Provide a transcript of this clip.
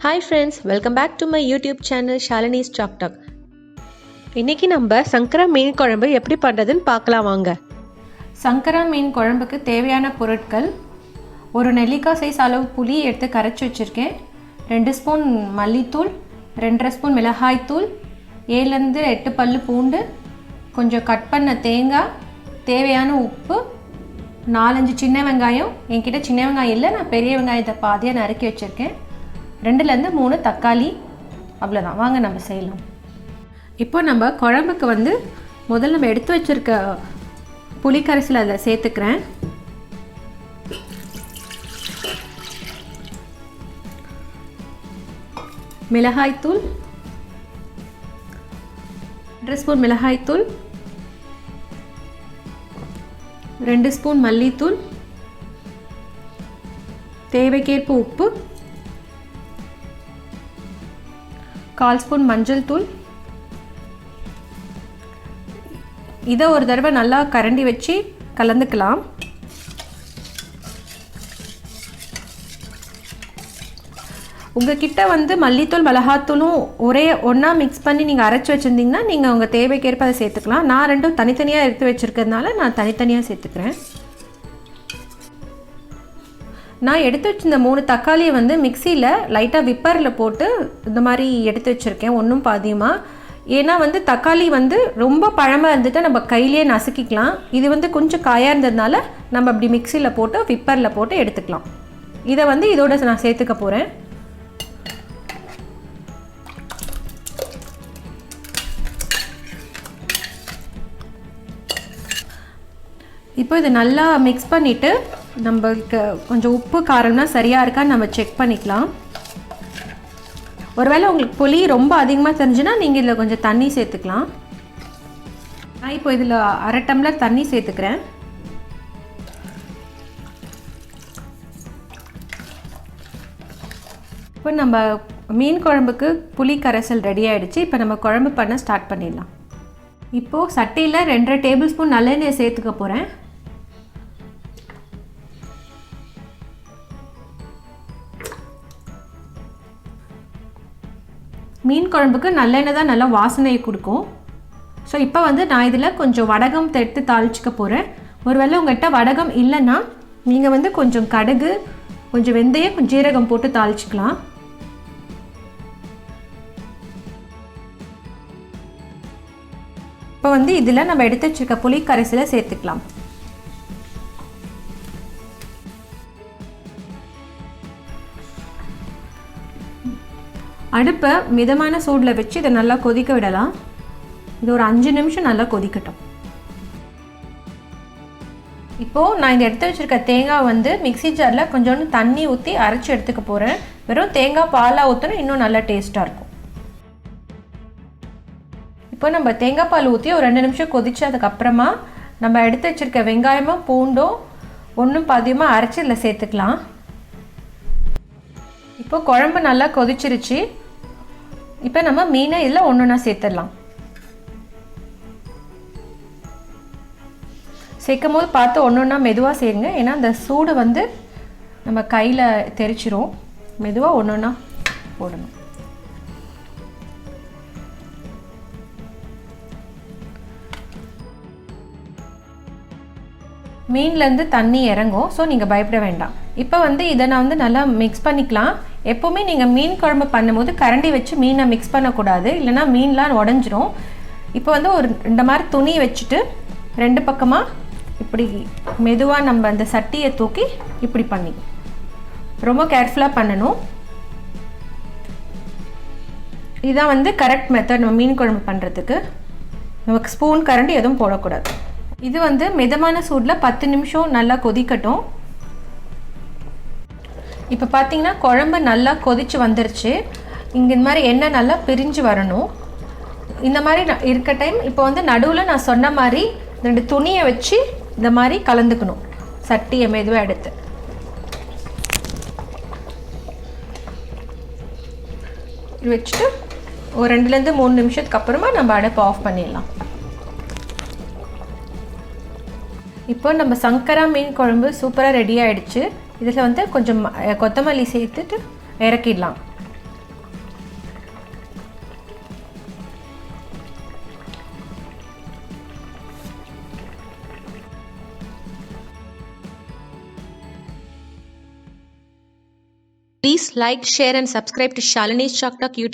Hi friends, welcome back to my YouTube channel Shallots Talk. இன்னைக்கு நம்ம சங்கரா மீன் குழம்பு எப்படி பண்ணுறதுன்னு பார்க்கலாம் வாங்க. சங்கரா மீன் குழம்புக்கு தேவையான பொருட்கள்: ஒரு நெல்லிக்காய் சைஸ் அளவு புளி எடுத்து கரைச்சி வச்சுருக்கேன், 2 ஸ்பூன் மல்லித்தூள், 2.5 ஸ்பூன் மிளகாய்த்தூள், 7-8 பல்லு பூண்டு, கொஞ்சம் கட் பண்ண தேங்காய், தேவையான உப்பு, 4-5 சின்ன வெங்காயம். என்கிட்ட சின்ன வெங்காயம் இல்லை, நான் பெரிய வெங்காயத்தை பாதியாக நறுக்கி வச்சுருக்கேன், 2-3 தக்காளி. அவ்வளோதான், வாங்க நம்ம செய்யலாம். இப்போ நம்ம குழம்புக்கு முதல்ல நம்ம எடுத்து வச்சுருக்க புளிக்கரைசல் அதில் சேர்த்துக்கிறேன். மிளகாய்த்தூள் 2 ஸ்பூன் மிளகாய்த்தூள், 2 ஸ்பூன் மல்லித்தூள், தேவைக்கேற்ப உப்பு, 1/4 ஸ்பூன் மஞ்சள் தூள். இதை ஒரு தடவை நல்லா கரண்டி வச்சு கலந்துக்கலாம். உங்ககிட்ட மல்லித்தூள் மிளகாத்தூளும் ஒன்றா மிக்ஸ் பண்ணி நீங்கள் அரைச்சி வச்சுருந்தீங்கன்னா நீங்கள் உங்கள் தேவைக்கேற்ப அதை சேர்த்துக்கலாம். நான் ரெண்டும் தனித்தனியாக எடுத்து வச்சுருக்கிறதுனால நான் தனித்தனியாக சேர்த்துக்கிறேன். நான் எடுத்து வச்சிருந்த 3 தக்காளியை மிக்சியில் லைட்டாக விப்பரில் போட்டு இந்த மாதிரி எடுத்து வச்சுருக்கேன், ஒன்றும் பாதியமாக. ஏன்னா தக்காளி ரொம்ப பழமாக இருந்துட்டு நம்ம கையிலே நசுக்கிக்கலாம். இது கொஞ்சம் காயாக இருந்ததுனால நம்ம அப்படி மிக்சியில் போட்டு விப்பரில் போட்டு எடுத்துக்கலாம். இதை இதோட நான் சேர்த்துக்க போகிறேன். இப்போ இது நல்லா மிக்ஸ் பண்ணிவிட்டு நம்மளுக்கு கொஞ்சம் உப்பு காரம்னா சரியாக இருக்கான்னு நம்ம செக் பண்ணிக்கலாம். ஒருவேளை உங்களுக்கு புளி ரொம்ப அதிகமாக தெரிஞ்சுன்னா நீங்கள் இதில் கொஞ்சம் தண்ணி சேர்த்துக்கலாம். நான் இப்போ இதில் 1/2 டம்ளர் தண்ணி சேர்த்துக்கிறேன். இப்போ நம்ம மீன் குழம்புக்கு புளி கரைசல் ரெடி ஆகிடுச்சு. இப்போ நம்ம குழம்பு பண்ண ஸ்டார்ட் பண்ணிடலாம். இப்போது சட்டியில் 2.5 டேபிள் ஸ்பூன் நல்லெண்ணெய் சேர்த்துக்க போகிறேன். மீன் குழம்புக்கு நல்லெண்ணெய் தான் நல்லா வாசனையை கொடுக்கும். ஸோ இப்போ நான் இதில் கொஞ்சம் வடகம் எடுத்து தாளிச்சிக்க போகிறேன். ஒருவேளை உங்கள்கிட்ட வடகம் இல்லைன்னா நீங்கள் கொஞ்சம் கடுகு, கொஞ்சம் வெந்தயம், கொஞ்சம் ஜீரகம் போட்டு தாளிச்சிக்கலாம். இப்போ இதில் நம்ம எடுத்து வச்சுருக்க புளி கரைசலை சேர்த்துக்கலாம். அடுப்பை மிதமான சூடில் வச்சு இதை நல்லா கொதிக்க விடலாம். இது ஒரு 5 நிமிஷம் நல்லா கொதிக்கட்டும். இப்போது நான் இந்த எடுத்து வச்சுருக்க தேங்காய் மிக்ஸி ஜாரில் கொஞ்சோண்டு தண்ணி ஊற்றி அரைச்சி எடுத்துக்க போகிறேன். வெறும் தேங்காய் பாலாக ஊற்றினா இன்னும் நல்லா டேஸ்ட்டாக இருக்கும். இப்போ நம்ம தேங்காய் பால் ஊற்றி ஒரு 2 நிமிஷம் கொதித்து அதுக்கப்புறமா நம்ம எடுத்து வச்சுருக்க வெங்காயமும் பூண்டும் ஒன்றும் பாதியமாக அரைச்சி இதில் சேர்த்துக்கலாம். இப்போ குழம்பு நல்லா கொதிச்சிருச்சு. இப்போ நம்ம மீனை இதில் ஒன்றா சேர்த்துடலாம். சேர்க்கும் போது பார்த்து ஒன்றா மெதுவாக சேருங்க, ஏன்னா அந்த சூடு நம்ம கையில் தெரிச்சிரும். மெதுவாக ஒன்றா போடணும். மீன்லேருந்து தண்ணி இறங்கும், ஸோ நீங்கள் பயப்பட வேண்டாம். இப்போ இதை நான் நல்லா மிக்ஸ் பண்ணிக்கலாம். எப்போவுமே நீங்கள் மீன் குழம்பு பண்ணும்போது கரண்டி வச்சு மீனை மிக்ஸ் பண்ணக்கூடாது, இல்லைனா மீன்லாம் உடஞ்சிரும். இப்போ ஒரு இந்த மாதிரி துணி வச்சுட்டு 2 பக்கமாக இப்படி மெதுவாக நம்ம அந்த சட்டியை தூக்கி இப்படி பண்ணி ரொம்ப கேர்ஃபுல்லாக பண்ணணும். இதான் கரெக்ட் மெத்தட் நம்ம மீன் குழம்பு பண்ணுறதுக்கு. நமக்கு ஸ்பூன் கரண்டி எதுவும் போடக்கூடாது. இது மிதமான சூடில் 10 நிமிஷம் நல்லா கொதிக்கட்டும். இப்போ பார்த்தீங்கன்னா குழம்பு நல்லா கொதிச்சு வந்துருச்சு. இங்கே இந்த மாதிரி எண்ணெய் நல்லா பிரிஞ்சு வரணும். இந்த மாதிரி இருக்க டைம் இப்போ நடுவில் நான் சொன்ன மாதிரி 2 துணியை வச்சு இந்த மாதிரி கலந்துக்கணும். சட்டியை மெதுவாக எடுத்து வச்சுட்டு ஒரு 2-3 நிமிஷத்துக்கு அப்புறமா நம்ம அடுப்பை ஆஃப் பண்ணிடலாம். இப்போ நம்ம சங்கரா மீன் குழம்பு சூப்பராக ரெடி ஆகிடுச்சு. இதில் கொஞ்சம் கொத்தமல்லி சேர்த்துட்டு இறக்கிடலாம். Please like, share and subscribe to Shalini's Chalk Talk YouTube